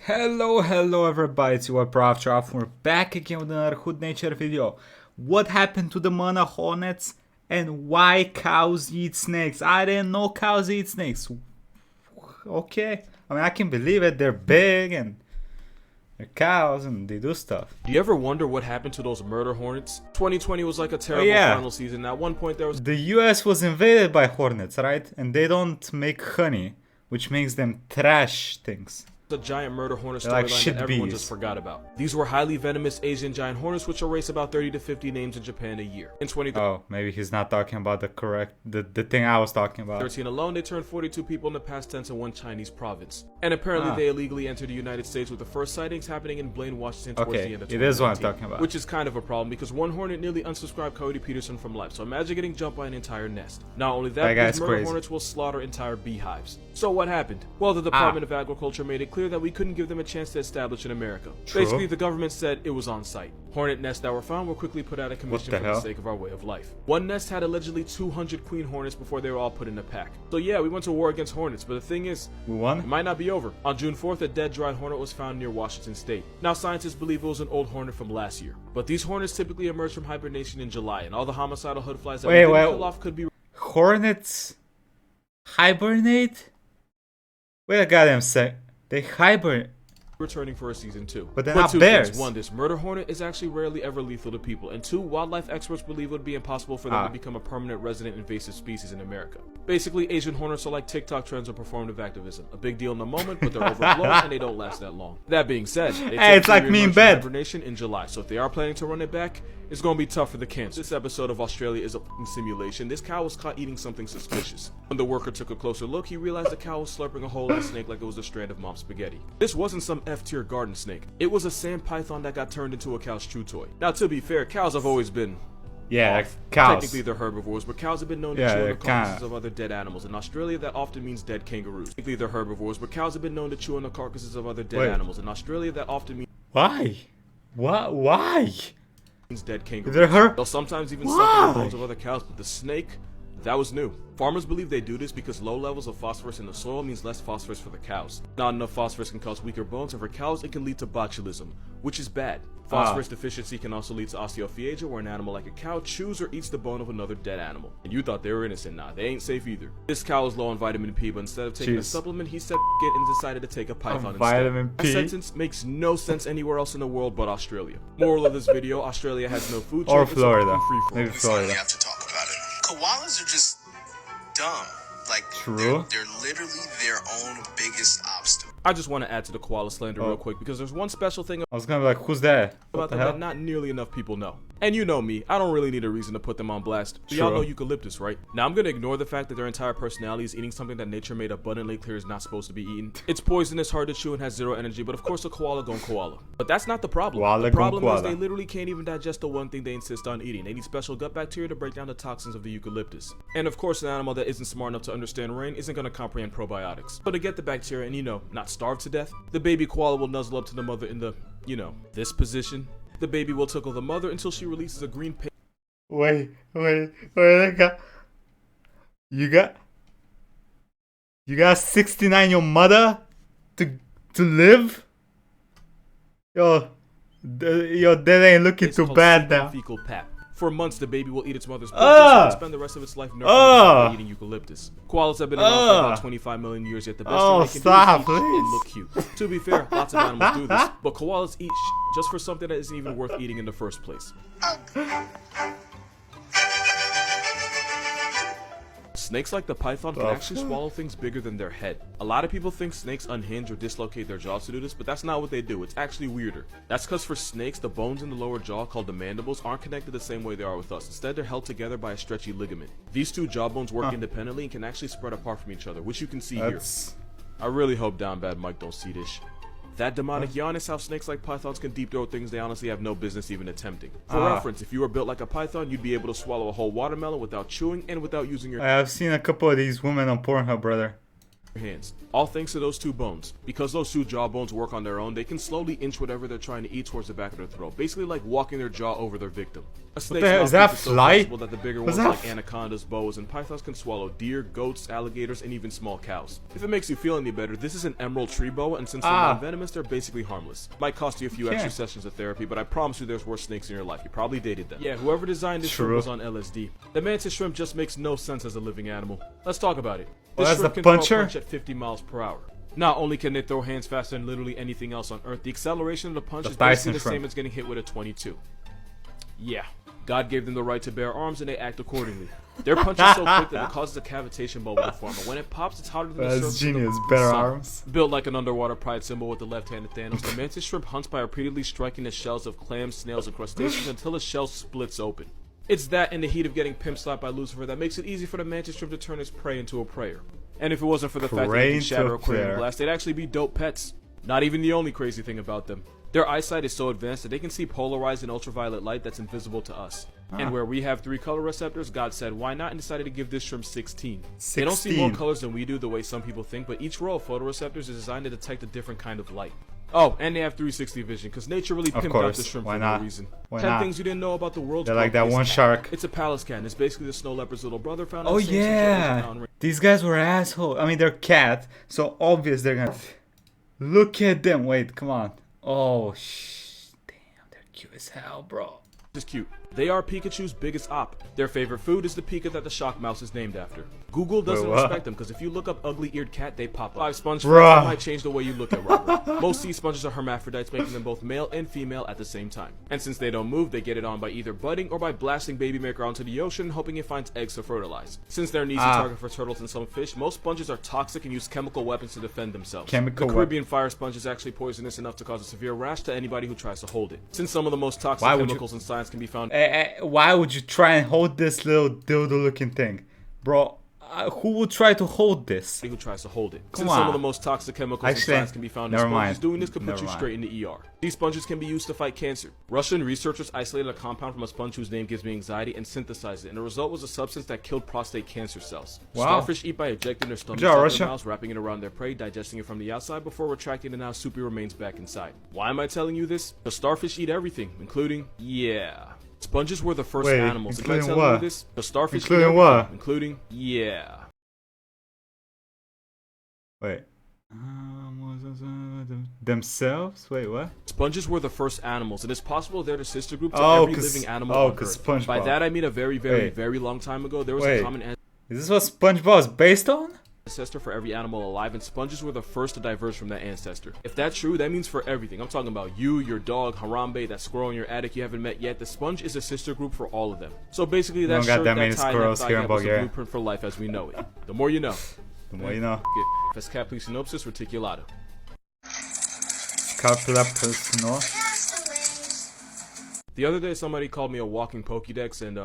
Hello everybody, it's your Proftrof. We're back again with another Hood Nature video. What happened to the mana hornets and why cows eat snakes? I didn't know cows eat snakes. Okay, I mean I can believe it, they're big and they're cows and they do stuff. Do you ever wonder what happened to those murder hornets? 2020 was like a terrible final season. At one point there was... The US was invaded by hornets, right? And they don't make honey, which makes them trash things. A giant murder hornet like storyline that everyone just forgot about. These were highly venomous Asian giant hornets which erase about 30 to 50 names in Japan a year. In 2013 Oh, maybe he's not talking about the thing I was talking about. alone, they turned 42 people in the past tense in one Chinese province. And apparently they illegally entered the United States, with the first sightings happening in Blaine, Washington towards the end of 2019. It is what I'm talking about. Which is kind of a problem because one hornet nearly unsubscribed Coyote Peterson from life. So imagine getting jumped by an entire nest. Not only that, these murder hornets will slaughter entire beehives. So what happened? Well, the Department of Agriculture made it clear that we couldn't give them a chance to establish in America. True. Basically, the government said it was on site. Hornet nests that were found were quickly put out of commission for the sake of our way of life. One nest had allegedly 200 queen hornets before they were all put in a pack. So yeah, we went to war against hornets, but the thing is, we won? It might not be over. On June 4th, a dead dried hornet was found near Washington State. Now, scientists believe it was an old hornet from last year, but these hornets typically emerge from hibernation in July, and all the homicidal hood flies that we didn't kill off could be... Hornets hibernate? Wait a goddamn sec. They hibernate. Returning for a season 2. But they're not bears. One, this murder hornet is actually rarely ever lethal to people, and two, wildlife experts believe it would be impossible for them to become a permanent resident invasive species in America. Basically, Asian hornets are like TikTok trends or performative activism. A big deal in the moment, but they're overblown and they don't last that long. That being said, it's like me in bed. Hibernation in July, so if they are planning to run it back, it's gonna be tough for the cancer. This episode of Australia is a simulation. This cow was caught eating something suspicious. When the worker took a closer look, he realized the cow was slurping a hole in the snake like it was a strand of mom's spaghetti. This wasn't some F-tier garden snake. It was a sand python that got turned into a cow's chew toy. Now, to be fair, cows have always been... cows. Technically they're herbivores, but cows have been known to chew on the carcasses of other dead animals. In Australia, that often means dead kangaroos. Technically they're herbivores, but cows have been known to chew on the carcasses of other dead animals. In Australia, that often means... Why? Why? Dead kangaroos. They'll sometimes even suck on the bones of other cows, but the snake, that was new. Farmers believe they do this because low levels of phosphorus in the soil means less phosphorus for the cows. Not enough phosphorus can cause weaker bones, and for cows it can lead to botulism, which is bad. Phosphorus deficiency can also lead to osteophagia, where an animal like a cow chews or eats the bone of another dead animal. And you thought they were innocent. Nah, they ain't safe either. This cow is low on vitamin P, but instead of taking a supplement, he said it and decided to take a python instead. Vitamin P? That sentence makes no sense anywhere else in the world but Australia. Moral of this video, Australia has no food chain. Or Florida. Maybe Florida. We have to talk about it. Koalas are just dumb. Like, true. They're literally their own biggest obstacle. I just want to add to the koala slander real quick because there's one special thing I was gonna be like, who's that? About them that not nearly enough people know. And you know me, I don't really need a reason to put them on blast. Y'all know eucalyptus, right? Now I'm gonna ignore the fact that their entire personality is eating something that nature made abundantly clear is not supposed to be eaten. It's poisonous, hard to chew, and has zero energy, but of course a koala gon' koala. But that's not the problem. The problem is they literally can't even digest the one thing they insist on eating. They need special gut bacteria to break down the toxins of the eucalyptus. And of course an animal that isn't smart enough to understand rain isn't gonna comprehend probiotics. So to get the bacteria and, you know, not starve to death, the baby koala will nuzzle up to the mother in the, you know, this position. The baby will tickle the mother until she releases a green paste. Wait, you got 69 your mother to live? Yo, that ain't looking too bad now. Fecal pap. For months, the baby will eat its mother's blood and spend the rest of its life nursing eating eucalyptus. Koalas have been around for about 25 million years, yet the best thing they can do is eat and look cute. To be fair, lots of animals do this, but koalas eat just for something that isn't even worth eating in the first place. Snakes like the python can actually swallow things bigger than their head. A lot of people think snakes unhinge or dislocate their jaws to do this, but that's not what they do. It's actually weirder. That's because for snakes, the bones in the lower jaw, called the mandibles, aren't connected the same way they are with us. Instead, they're held together by a stretchy ligament. These two jaw bones work independently and can actually spread apart from each other, which you can see here. I really hope Down Bad Mike don't see this. That demonic yawn is how snakes like pythons can deep throat things they honestly have no business even attempting. For reference, if you were built like a python, you'd be able to swallow a whole watermelon without chewing and without using your... I've seen a couple of these women on Pornhub, brother. hands. All thanks to those two bones. Because those two jaw bones work on their own, they can slowly inch whatever they're trying to eat towards the back of their throat, basically like walking their jaw over their victim. A snake's the hell? Is mouth that is so fly? flexible that the bigger What's ones that? like anacondas, boas, and pythons can swallow deer, goats, alligators, and even small cows. If it makes you feel any better, this is an emerald tree boa, and since they're non-venomous, they're basically harmless. Might cost you a few extra sessions of therapy, but I promise you there's worse snakes in your life. You probably dated them. Yeah, whoever designed this shrimp was on LSD. The mantis shrimp just makes no sense as a living animal. Let's talk about it. This that's shrimp the can puncher? throw a punch at 50 miles per hour. Not only can they throw hands faster than literally anything else on Earth, the acceleration of the punch is basically the same as getting hit with a 22. Yeah, God gave them the right to bear arms and they act accordingly. Their punch is so quick that it causes a cavitation bubble to form, and when it pops, it's hotter than the surface genius. of the Better sun. arms. Built like an underwater pride symbol with the left-handed Thanos, the mantis shrimp hunts by repeatedly striking the shells of clams, snails, and crustaceans until the shell splits open. It's that in the heat of getting pimp slapped by Lucifer that makes it easy for the mantis shrimp to turn its prey into a prayer. And if it wasn't for the fact that they can shatter aquarium glass, they'd actually be dope pets. Not even the only crazy thing about them. Their eyesight is so advanced that they can see polarized and ultraviolet light that's invisible to us. And where we have 3 color receptors, God said, why not, and decided to give this shrimp 16. They don't see more colors than we do the way some people think, but each row of photoreceptors is designed to detect a different kind of light. Oh, and they have 360 vision, because nature really pimped out the shrimp for no reason. 10 things you didn't know about the world's They're like that one cat. shark. It's a Pallas cat, and it's basically the snow leopard's little brother found Oh in the same yeah, these guys were assholes. I mean, they're cat, so obvious they're gonna... Look at them. Wait, come on. Oh, damn, they're cute as hell, bro. Is cute. They are Pikachu's biggest op. Their favorite food is the Pika that the shock mouse is named after. Google doesn't respect them because if you look up ugly-eared cat, they pop up. 5 sponge that might change the way you look at Robert. Most sea sponges are hermaphrodites, making them both male and female at the same time. And since they don't move, they get it on by either budding or by blasting baby maker onto the ocean, hoping it finds eggs to fertilize. Since they're an easy target for turtles and some fish, most sponges are toxic and use chemical weapons to defend themselves. The Caribbean fire sponge is actually poisonous enough to cause a severe rash to anybody who tries to hold it. Since some of the most toxic chemicals in science can be found... Why would you try and hold this little dildo-looking thing? Bro, who would try to hold this? Who tries to hold it? Since some of the most toxic chemicals in science can be found in sponges, doing this could put you straight into ER. These sponges can be used to fight cancer. Russian researchers isolated a compound from a sponge whose name gives me anxiety and synthesized it, and the result was a substance that killed prostate cancer cells. Starfish eat by ejecting their stomachs out of their mouths, wrapping it around their prey, digesting it from the outside before retracting the now soupy remains back inside. Why am I telling you this? Because starfish eat everything, including, sponges were the first animals. Am I telling you this? The starfish eat everything, including, Wait. Themselves? Wait, what? Sponges were the first animals, and it's possible they're the sister group to every living animal on Earth. SpongeBob. By that I mean a very, very long time ago, there was a common Is this what SpongeBob is based on? ancestor for every animal alive, and sponges were the first to diverge from that ancestor. If that's true, that means for everything. I'm talking about you, your dog, Harambe, that squirrel in your attic you haven't met yet. The sponge is a sister group for all of them. So basically, that shirt, that tie, and that thigh was a blueprint for life as we know it. The more you know. The more you know. Vescaplusynopsis reticulata. The other day, somebody called me a walking Pokédex, and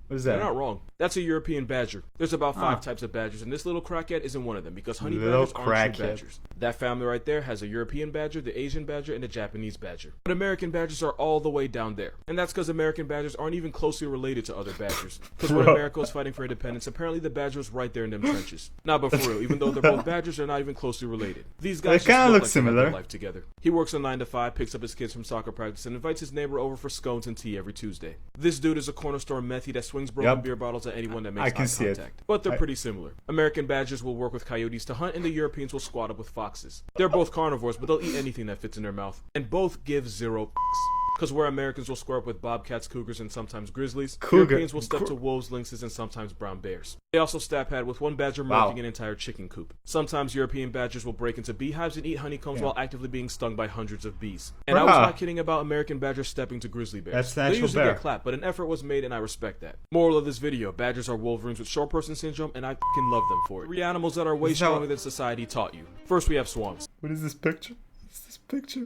what is that? They're not wrong. That's a European badger. There's about 5 types of badgers, and this little crackhead isn't one of them because honey badgers aren't true badgers. That family right there has a European badger, the Asian badger, and the Japanese badger. But American badgers are all the way down there. And that's because American badgers aren't even closely related to other badgers. Because when America was fighting for independence, apparently the badger was right there in them trenches. Nah, but for real, even though they're both badgers, they're not even closely related. These guys kind of look like similar. Their life together. He works a 9 to 5, picks up his kids from soccer practice, and invites his neighbor over for scones and tea every Tuesday. This dude is a corner store methy that swings broken beer bottles at anyone that makes eye contact. But they're pretty similar. American badgers will work with coyotes to hunt, and the Europeans will squat up with foxes. They're both carnivores, but they'll eat anything that fits in their mouth. And both give 0 f***s. Because where Americans will square up with bobcats, cougars, and sometimes grizzlies, Europeans will step to wolves, lynxes, and sometimes brown bears. They also stab pad with one badger milking an entire chicken coop. Sometimes European badgers will break into beehives and eat honeycombs while actively being stung by hundreds of bees. And I was not kidding about American badgers stepping to grizzly bears. They usually get clapped, but an effort was made and I respect that. Moral of this video, badgers are wolverines with short person syndrome and I f***ing love them for it. 3 animals that are way stronger than society taught you. First we have swans. What is this picture? What's this picture?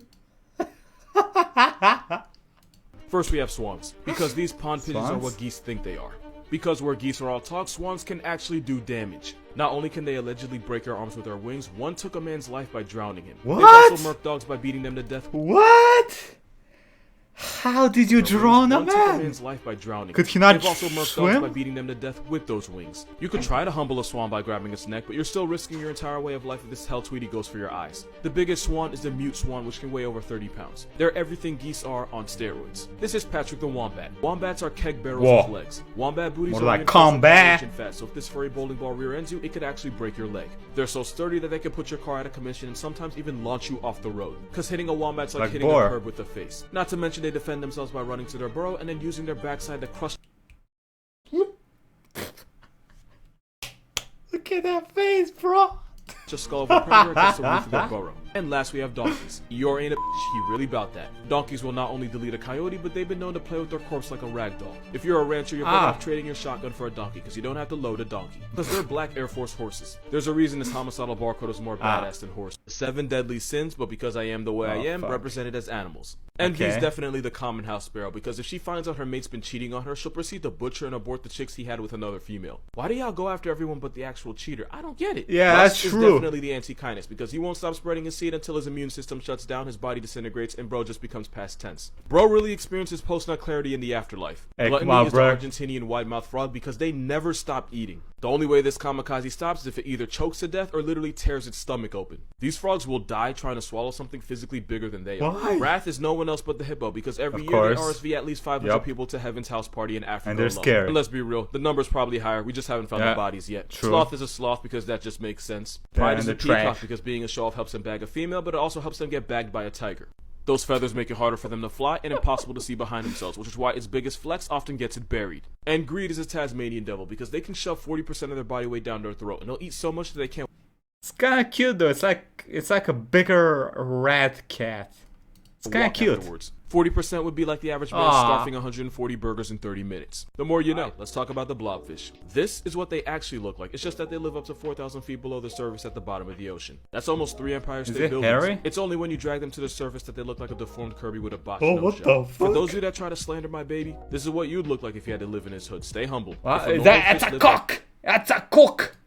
First we have swans, because these pond pigeons are what geese think they are. Because where geese are all talk, swans can actually do damage. Not only can they allegedly break their arms with their wings, one took a man's life by drowning him. They've also murked dogs by beating them to death. What? How did you drown a One took a man? man's life by drowning. Could he not They've also murked dogs by swim? beating them to death with those wings. You could try to humble a swan by grabbing its neck, but you're still risking your entire way of life if this hell Tweety goes for your eyes. The biggest swan is the mute swan, which can weigh over 30 pounds. They're everything geese are on steroids. This is Patrick the Wombat. Wombats are keg barrels Whoa. with legs. Wombat booties More are like reinforced with combat. collagen fat, so if this furry bowling ball rear ends you, it could actually break your leg. They're so sturdy that they can put your car out of commission and sometimes even launch you off the road. Cause hitting a wombat's like hitting boar. a curb with the face. Not to mention they defend themselves by running to their burrow and then using their backside to crush. Look at that face, bro. Just skull of a predator against the roof of their burrow. And last we have donkeys. You're ain't a bitch, he really about that. Donkeys will not only delete a coyote, but they've been known to play with their corpse like a rag doll. If you're a rancher, you're better off trading your shotgun for a donkey, because you don't have to load a donkey. Because they're black Air Force horses. There's a reason this homicidal barcode is more badass than horse. 7 deadly sins, but because I am the way I am, fuck. represented as animals. Envy is Okay. definitely the common house sparrow, because if she finds out her mate's been cheating on her, she'll proceed to butcher and abort the chicks he had with another female. Why do y'all go after everyone but the actual cheater? I don't get it. Yeah, Lust that's is true. definitely the anti-kindness, because he won't stop spreading his seed until his immune system shuts down, his body disintegrates, and bro just becomes past tense. Bro really experiences post-nut clarity in the afterlife. Hey, Gluttony come on, is bro. the Argentinian wide-mouthed frog because they never stop eating. The only way this kamikaze stops is if it either chokes to death or literally tears its stomach open. These frogs will die trying to swallow something physically bigger than they are. Why? Wrath is no one else but the hippo, because every Of year they course. RSV at least 500 Yup. people to Heaven's House Party in Africa And they're alone. scary. And let's be real, the number's probably higher, we just haven't found Yeah, the bodies yet. true. Sloth is a sloth because that just makes sense. Yeah, Pride and is the a peacock trash. because being a show-off helps them bag a female, but it also helps them get bagged by a tiger. Those feathers make it harder for them to fly and impossible to see behind themselves, which is why its biggest flex often gets it buried. And greed is a Tasmanian devil because they can shove 40% of their body weight down their throat, and they'll eat so much that they can't. It's kind of cute though. It's like a bigger rat cat. It's kind of walk cute. afterwards. 40% would be like the average man Aw. scarfing 140 burgers in 30 minutes. The more you know. Let's talk about the blobfish. This is what they actually look like. It's just that they live up to 4,000 feet below the surface at the bottom of the ocean. That's almost 3 Empire State it Buildings. hairy? It's only when you drag them to the surface that they look like a deformed Kirby with a botched Oh, nose what job. the For fuck? those of you that try to slander my baby, this is what you'd look like if you had to live in his hood. Stay humble. What? If a normal That's fish a lived- cock. That's a cook.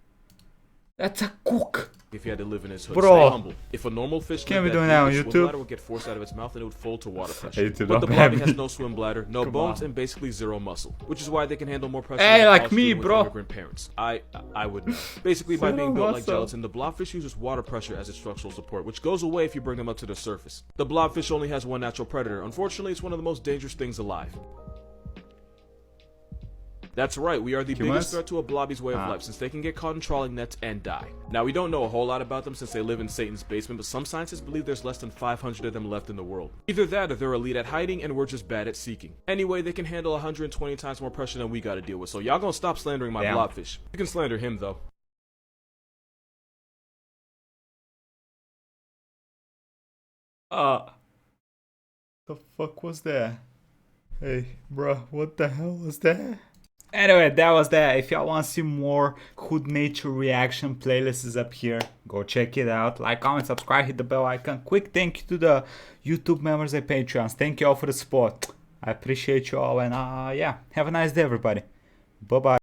That's a cook. If you had to live in his hood, Bro. stay humble. If a normal fish Can't lived be doing that that on deep, the YouTube. swim bladder would get forced out of its mouth and it would fold to water pressure. YouTube, But the don't blobby ban has me. no swim bladder, no Come bones, on. and basically 0 muscle, which is why they can handle more pressure Hey, than a like college me, student with bro. immigrant parents. I would know. Basically, by being Zero built like muscle. gelatin, the blobfish uses water pressure as its structural support, which goes away if you bring them up to the surface. The blobfish only has one natural predator. Unfortunately, it's one of the most dangerous things alive. That's right, we are the Humans? biggest threat to a blobby's way of life, since they can get caught in trawling nets and die. Now, we don't know a whole lot about them since they live in Satan's basement, but some scientists believe there's less than 500 of them left in the world. Either that or they're elite at hiding and we're just bad at seeking. Anyway, they can handle 120 times more pressure than we gotta deal with, so y'all gonna stop slandering my Damn. blobfish. You can slander him, though. The fuck was that? Hey, bruh, what the hell was that? Anyway, that was that. If y'all want to see more Hood Nature reaction playlists is up here. Go check it out. Like, comment, subscribe, hit the bell icon. Quick thank you to the YouTube members and Patreons. Thank you all for the support. I appreciate you all, and yeah, have a nice day, everybody. Bye-bye.